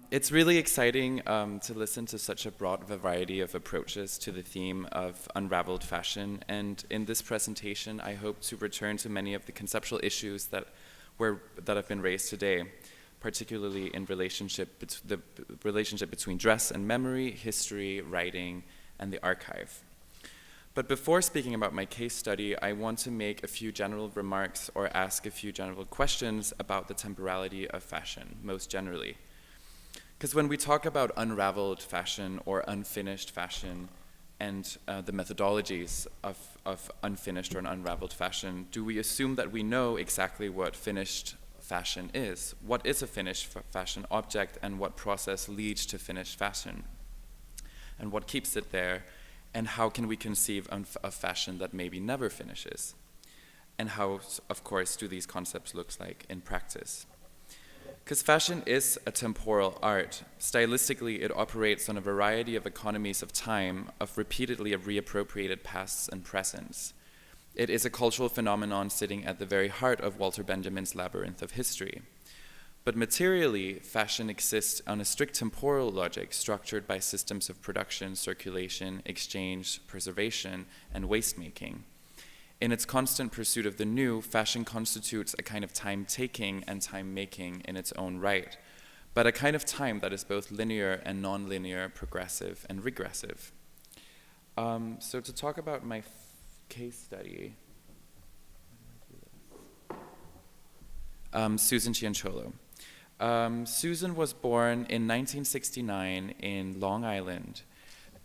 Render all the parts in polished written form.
It's really exciting to listen to such a broad variety of approaches to the theme of unraveled fashion, and in this presentation I hope to return to many of the conceptual issues that have been raised today, particularly in the relationship between dress and memory, history, writing, and the archive. But before speaking about my case study, I want to make a few general remarks or ask a few general questions about the temporality of fashion, most generally. Because when we talk about unraveled fashion or unfinished fashion and the methodologies of unfinished or unraveled fashion, do we assume that we know exactly what finished fashion is? What is a finished fashion object, and what process leads to finished fashion? And what keeps it there? And how can we conceive of fashion that maybe never finishes? And how, of course, do these concepts look like in practice? Because fashion is a temporal art. Stylistically, it operates on a variety of economies of time, of repeatedly reappropriated pasts and presents. It is a cultural phenomenon sitting at the very heart of Walter Benjamin's labyrinth of history. But materially, fashion exists on a strict temporal logic structured by systems of production, circulation, exchange, preservation, and waste-making. In its constant pursuit of the new, fashion constitutes a kind of time-taking and time-making in its own right, but a kind of time that is both linear and non-linear, progressive and regressive. So to talk about my case study, Susan Cianciolo. Susan was born in 1969 in Long Island.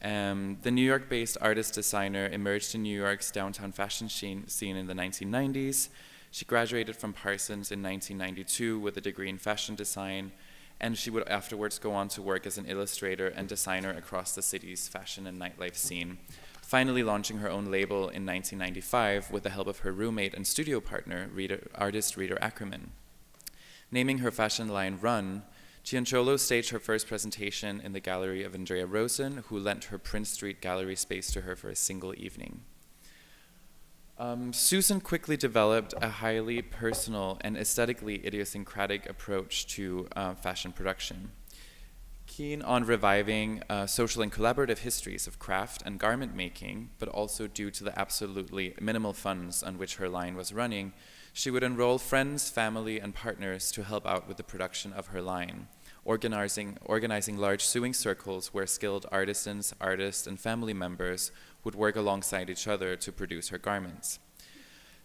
The New York-based artist-designer emerged in New York's downtown fashion scene in the 1990s. She graduated from Parsons in 1992 with a degree in fashion design, and she would afterwards go on to work as an illustrator and designer across the city's fashion and nightlife scene, finally launching her own label in 1995 with the help of her roommate and studio partner, artist Rita Ackerman. Naming her fashion line Run, Cianciolo staged her first presentation in the gallery of Andrea Rosen, who lent her Prince Street gallery space to her for a single evening. Susan quickly developed a highly personal and aesthetically idiosyncratic approach to fashion production. Keen on reviving social and collaborative histories of craft and garment making, but also due to the absolutely minimal funds on which her line was running, she would enroll friends, family, and partners to help out with the production of her line, organizing large sewing circles where skilled artisans, artists, and family members would work alongside each other to produce her garments.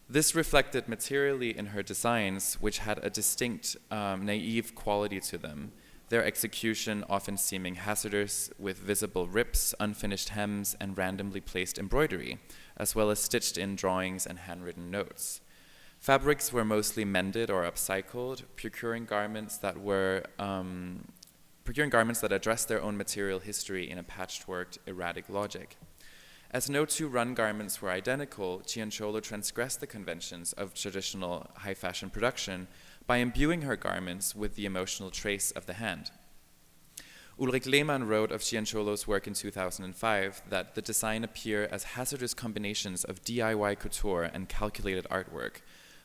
This reflected materially in her designs, which had a distinct, naive quality to them, their execution often seeming hazardous with visible rips, unfinished hems, and randomly placed embroidery, as well as stitched-in drawings and handwritten notes. Fabrics were mostly mended or upcycled, procuring garments that addressed their own material history in a patchworked, erratic logic. As no two Run garments were identical, Cianciolo transgressed the conventions of traditional high fashion production by imbuing her garments with the emotional trace of the hand. Ulrich Lehmann wrote of Cianciolo's work in 2005 that the design appear as hazardous combinations of DIY couture and calculated artwork.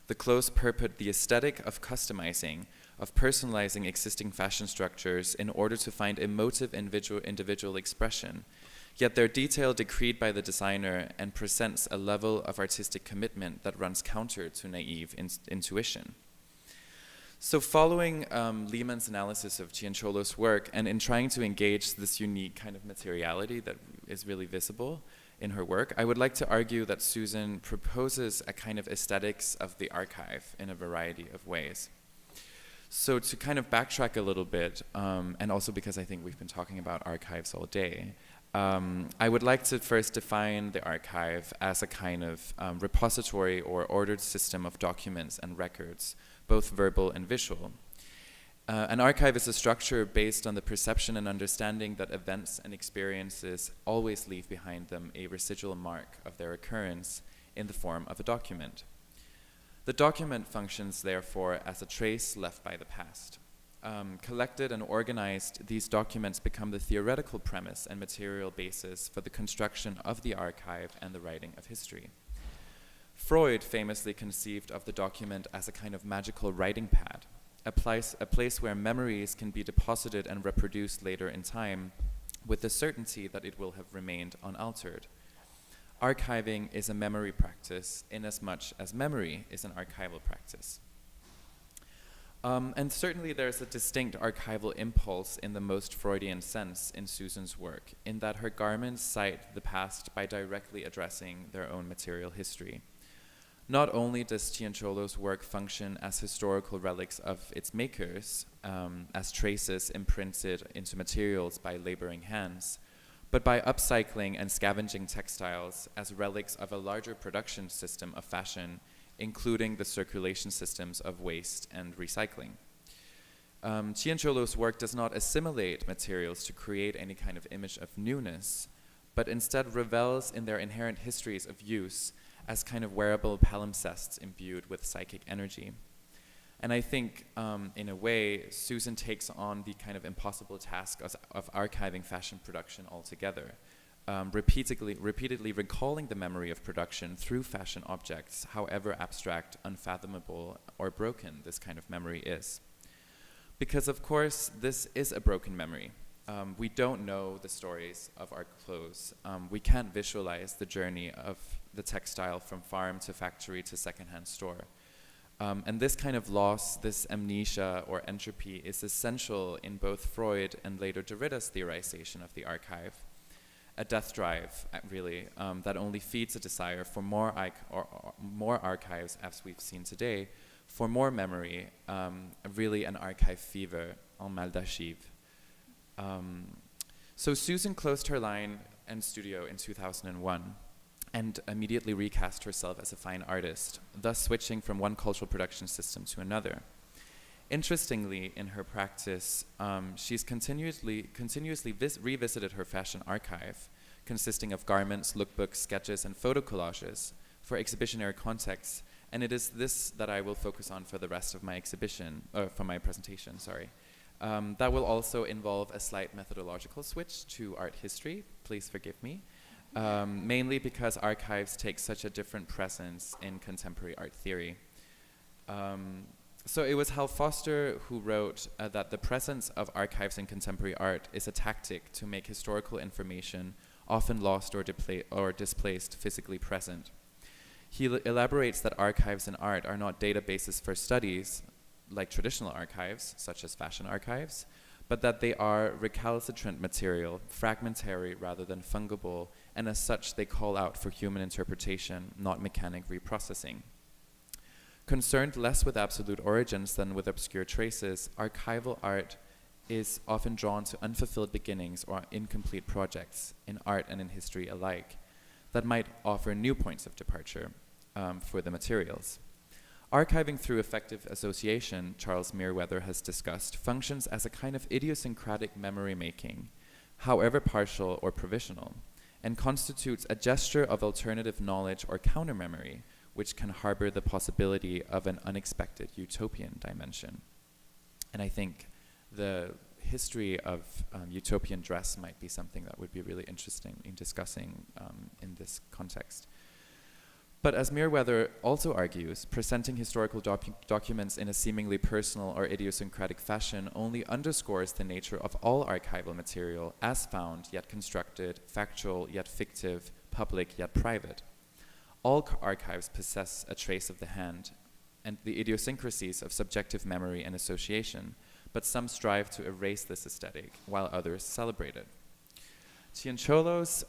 The clothes purport the aesthetic of customizing, of personalizing existing fashion structures in order to find emotive individual expression, yet their detail decreed by the designer and presents a level of artistic commitment that runs counter to naive intuition. So following Lehmann's analysis of Cianciolo's work and in trying to engage this unique kind of materiality that is really visible in her work, I would like to argue that Susan proposes a kind of aesthetics of the archive in a variety of ways. So to kind of backtrack a little bit, and also because I think we've been talking about archives all day, I would like to first define the archive as a kind of repository or ordered system of documents and records, both verbal and visual. An archive is a structure based on the perception and understanding that events and experiences always leave behind them a residual mark of their occurrence in the form of a document. The document functions, therefore, as a trace left by the past. Collected and organized, these documents become the theoretical premise and material basis for the construction of the archive and the writing of history. Freud famously conceived of the document as a kind of magical writing pad, a place where memories can be deposited and reproduced later in time with the certainty that it will have remained unaltered. Archiving is a memory practice inasmuch as memory is an archival practice. And certainly there's a distinct archival impulse in the most Freudian sense in Susan's work, in that her garments cite the past by directly addressing their own material history. Not only does Cianciolo's work function as historical relics of its makers, as traces imprinted into materials by laboring hands, but by upcycling and scavenging textiles as relics of a larger production system of fashion, including the circulation systems of waste and recycling. Cianciolo's work does not assimilate materials to create any kind of image of newness, but instead revels in their inherent histories of use as kind of wearable palimpsests imbued with psychic energy. And I think, in a way, Susan takes on the kind of impossible task of archiving fashion production altogether, repeatedly recalling the memory of production through fashion objects, however abstract, unfathomable, or broken this kind of memory is. Because, of course, this is a broken memory. We don't know the stories of our clothes. We can't visualize the journey of the textile from farm to factory to secondhand store. And this kind of loss, this amnesia or entropy, is essential in both Freud and later Derrida's theorization of the archive. A death drive, really, that only feeds a desire for more archives, as we've seen today, for more memory, really an archive fever, en mal d'archives. So Susan closed her line and studio in 2001 and immediately recast herself as a fine artist, thus switching from one cultural production system to another. Interestingly, in her practice, she's continuously revisited her fashion archive, consisting of garments, lookbooks, sketches, and photo collages for exhibitionary contexts, and it is this that I will focus on for the rest of my for my presentation, sorry. That will also involve a slight methodological switch to art history, please forgive me, mainly because archives take such a different presence in contemporary art theory. So it was Hal Foster who wrote that the presence of archives in contemporary art is a tactic to make historical information, often lost or displaced, physically present. He elaborates that archives in art are not databases for studies, like traditional archives, such as fashion archives, but that they are recalcitrant material, fragmentary rather than fungible, and as such they call out for human interpretation, not mechanic reprocessing. Concerned less with absolute origins than with obscure traces, archival art is often drawn to unfulfilled beginnings or incomplete projects, in art and in history alike, that might offer new points of departure for the materials. Archiving through effective association, Charles Merriweather has discussed, functions as a kind of idiosyncratic memory making, however partial or provisional, and constitutes a gesture of alternative knowledge or counter-memory, which can harbor the possibility of an unexpected utopian dimension. And I think the history of utopian dress might be something that would be really interesting in discussing in this context. But as Merriweather also argues, presenting historical documents in a seemingly personal or idiosyncratic fashion only underscores the nature of all archival material as found yet constructed, factual yet fictive, public yet private. All archives possess a trace of the hand and the idiosyncrasies of subjective memory and association, but some strive to erase this aesthetic, while others celebrate it. Cianciolo's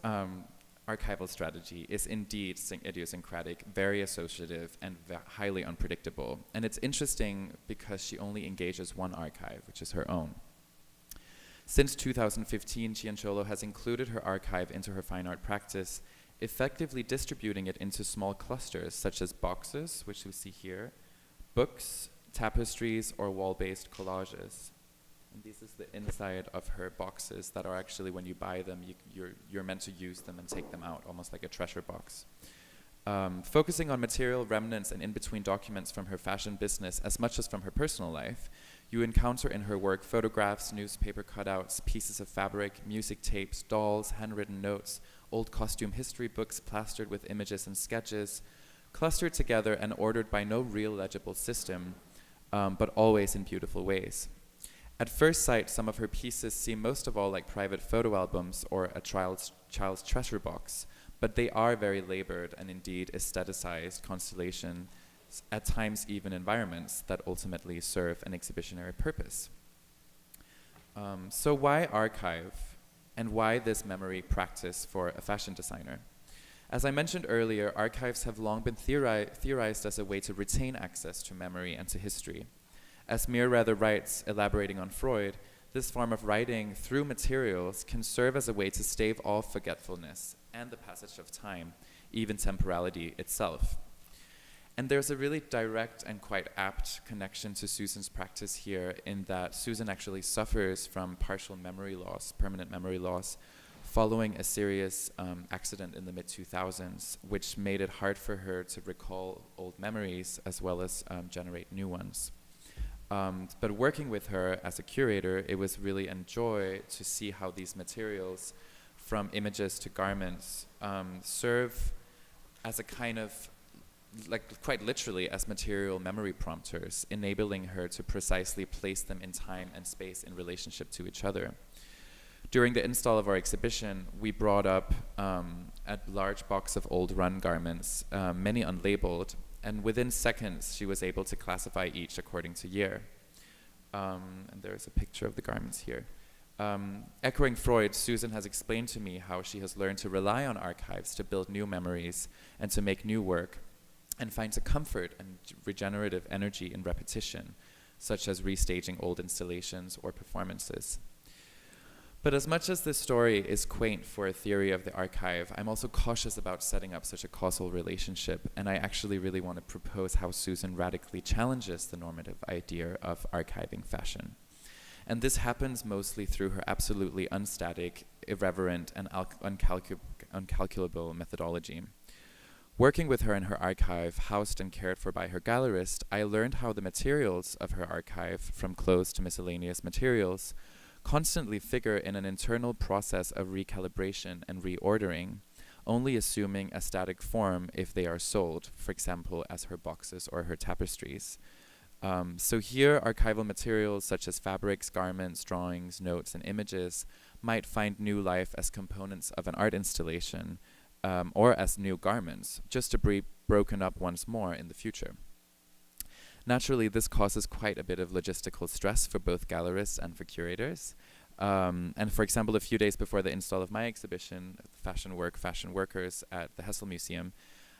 archival strategy is indeed idiosyncratic, very associative, and highly unpredictable. And it's interesting because she only engages one archive, which is her own. Since 2015, Cianciolo has included her archive into her fine art practice, effectively distributing it into small clusters, such as boxes, which we see here, books, tapestries, or wall-based collages. And this is the inside of her boxes that are actually, when you buy them, you're meant to use them and take them out, almost like a treasure box. Focusing on material remnants and in-between documents from her fashion business as much as from her personal life, you encounter in her work photographs, newspaper cutouts, pieces of fabric, music tapes, dolls, handwritten notes, old costume history books plastered with images and sketches, clustered together and ordered by no real legible system, but always in beautiful ways. At first sight, some of her pieces seem most of all like private photo albums or a child's treasure box, but they are very labored and indeed aestheticized constellations, at times even environments that ultimately serve an exhibitionary purpose. So why archive, and why this memory practice for a fashion designer? As I mentioned earlier, archives have long been theorized as a way to retain access to memory and to history. As Meerweather writes, elaborating on Freud, this form of writing through materials can serve as a way to stave off forgetfulness and the passage of time, even temporality itself. And there's a really direct and quite apt connection to Susan's practice here, in that Susan actually suffers from partial memory loss, permanent memory loss, following a serious accident in the mid-2000s, which made it hard for her to recall old memories as well as generate new ones. But working with her as a curator, it was really a joy to see how these materials, from images to garments, serve as a kind of, like quite literally, as material memory prompters, enabling her to precisely place them in time and space in relationship to each other. During the install of our exhibition, we brought up a large box of old run garments, many unlabeled, and within seconds she was able to classify each according to year. And there's a picture of the garments here. Echoing Freud, Susan has explained to me how she has learned to rely on archives to build new memories and to make new work, and finds a comfort and regenerative energy in repetition, such as restaging old installations or performances. But as much as this story is quaint for a theory of the archive, I'm also cautious about setting up such a causal relationship, and I actually really want to propose how Susan radically challenges the normative idea of archiving fashion. And this happens mostly through her absolutely unstatic, irreverent, and uncalculable methodology. Working with her in her archive, housed and cared for by her gallerist, I learned how the materials of her archive, from clothes to miscellaneous materials, constantly figure in an internal process of recalibration and reordering, only assuming a static form if they are sold, for example, as her boxes or her tapestries. So here, archival materials such as fabrics, garments, drawings, notes, and images might find new life as components of an art installation, or as new garments, just to be broken up once more in the future. Naturally, this causes quite a bit of logistical stress for both gallerists and for curators. And for example, a few days before the install of my exhibition, Fashion Workers at the Hessel Museum,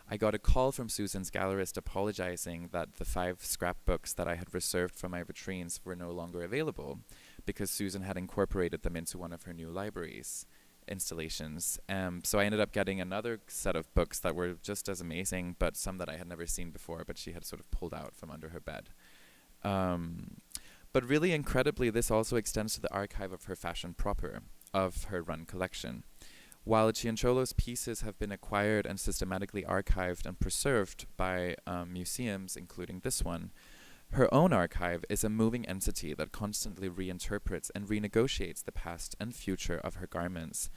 I got a call from Susan's gallerist apologizing that the 5 scrapbooks that I had reserved for my vitrines were no longer available, because Susan had incorporated them into one of her new libraries installations. So I ended up getting another set of books that were just as amazing, but some that I had never seen before, but she had sort of pulled out from under her bed. But really incredibly, this also extends to the archive of her fashion proper, of her run collection. While Cianciolo's pieces have been acquired and systematically archived and preserved by museums, including this one, her own archive is a moving entity that constantly reinterprets and renegotiates the past and future of her garments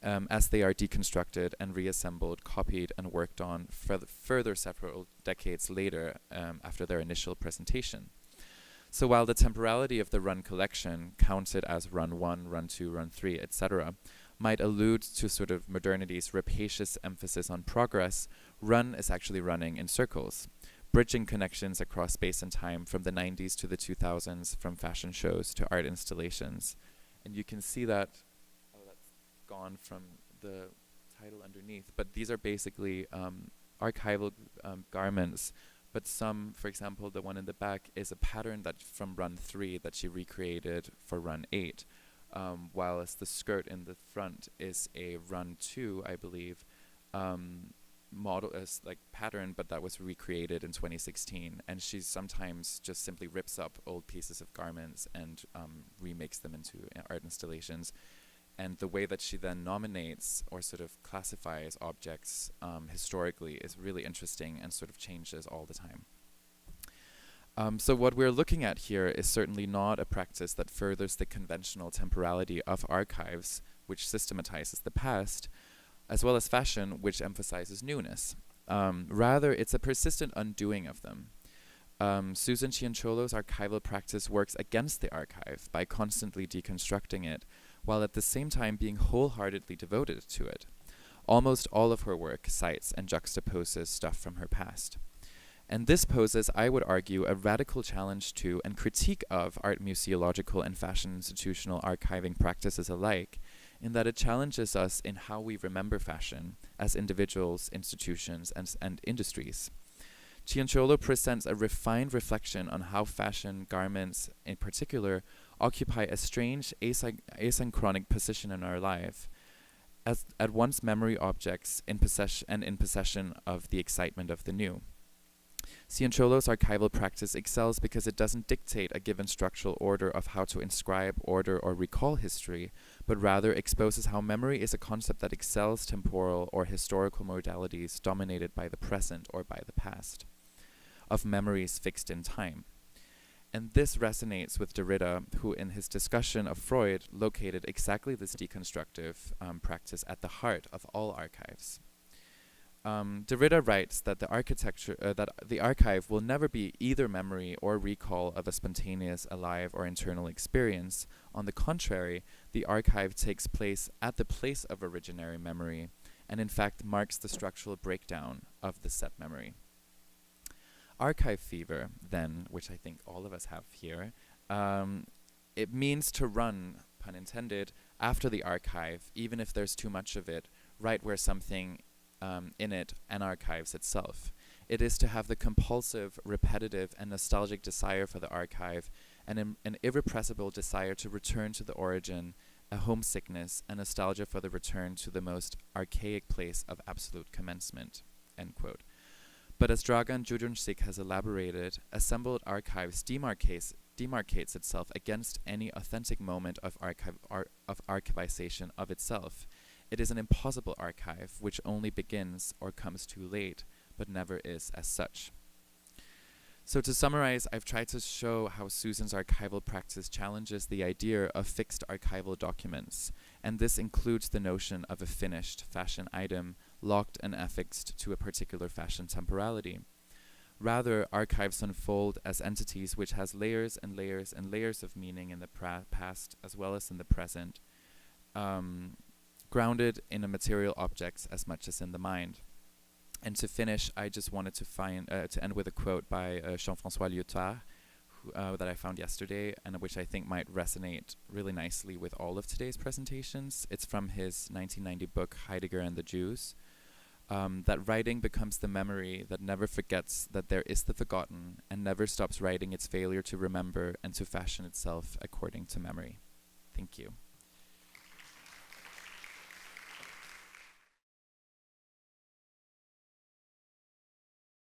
as they are deconstructed and reassembled, copied, and worked on further several decades later after their initial presentation. So while the temporality of the run collection, counted as run 1, run 2, run 3, etc., might allude to sort of modernity's rapacious emphasis on progress, run is actually running in circles, bridging connections across space and time from the 90s to the 2000s, from fashion shows to art installations. And you can see that, that's gone from the title underneath, but these are basically archival garments, but some, for example, the one in the back is a pattern that from run 3 that she recreated for run 8, whilst the skirt in the front is a run 2, I believe, model as like pattern, but that was recreated in 2016. And she sometimes just simply rips up old pieces of garments and remakes them into art installations. And the way that she then nominates or sort of classifies objects historically is really interesting and sort of changes all the time. So what we're looking at here is certainly not a practice that furthers the conventional temporality of archives, which systematizes the past, as well as fashion, which emphasizes newness. Rather, it's a persistent undoing of them. Susan Cianciolo's archival practice works against the archive by constantly deconstructing it, while at the same time being wholeheartedly devoted to it. Almost all of her work cites and juxtaposes stuff from her past. And this poses, I would argue, a radical challenge to and critique of art museological and fashion institutional archiving practices alike, in that it challenges us in how we remember fashion as individuals, institutions, and industries. Cianciolo presents a refined reflection on how fashion, garments in particular, occupy a strange asynchronic position in our life, as at once memory objects in possession of the excitement of the new. Cianciolo's archival practice excels because it doesn't dictate a given structural order of how to inscribe, order, or recall history, but rather exposes how memory is a concept that excels temporal or historical modalities dominated by the present or by the past, of memories fixed in time. And this resonates with Derrida, who in his discussion of Freud located exactly this deconstructive practice at the heart of all archives. Derrida writes that the archive will never be either memory or recall of a spontaneous, alive, or internal experience. On the contrary, the archive takes place at the place of originary memory, and in fact marks the structural breakdown of the set memory. Archive fever, then, which I think all of us have here, it means to run, pun intended, after the archive, even if there's too much of it, right where something in it and archives itself. It is to have the compulsive, repetitive, and nostalgic desire for the archive, and an irrepressible desire to return to the origin, a homesickness, and nostalgia for the return to the most archaic place of absolute commencement." End quote. But as Dragan Judunšik has elaborated, assembled archives demarcates itself against any authentic moment of archivization of itself. It is an impossible archive, which only begins or comes too late, but never is as such. So to summarize, I've tried to show how Susan's archival practice challenges the idea of fixed archival documents, and this includes the notion of a finished fashion item locked and affixed to a particular fashion temporality. Rather, archives unfold as entities which has layers and layers and layers of meaning in the past as well as in the present, grounded in a material objects as much as in the mind. And to finish, I just wanted to end with a quote by Jean-François Lyotard, that I found yesterday, and which I think might resonate really nicely with all of today's presentations. It's from his 1990 book, Heidegger and the Jews, that writing becomes the memory that never forgets that there is the forgotten, and never stops writing its failure to remember and to fashion itself according to memory. Thank you.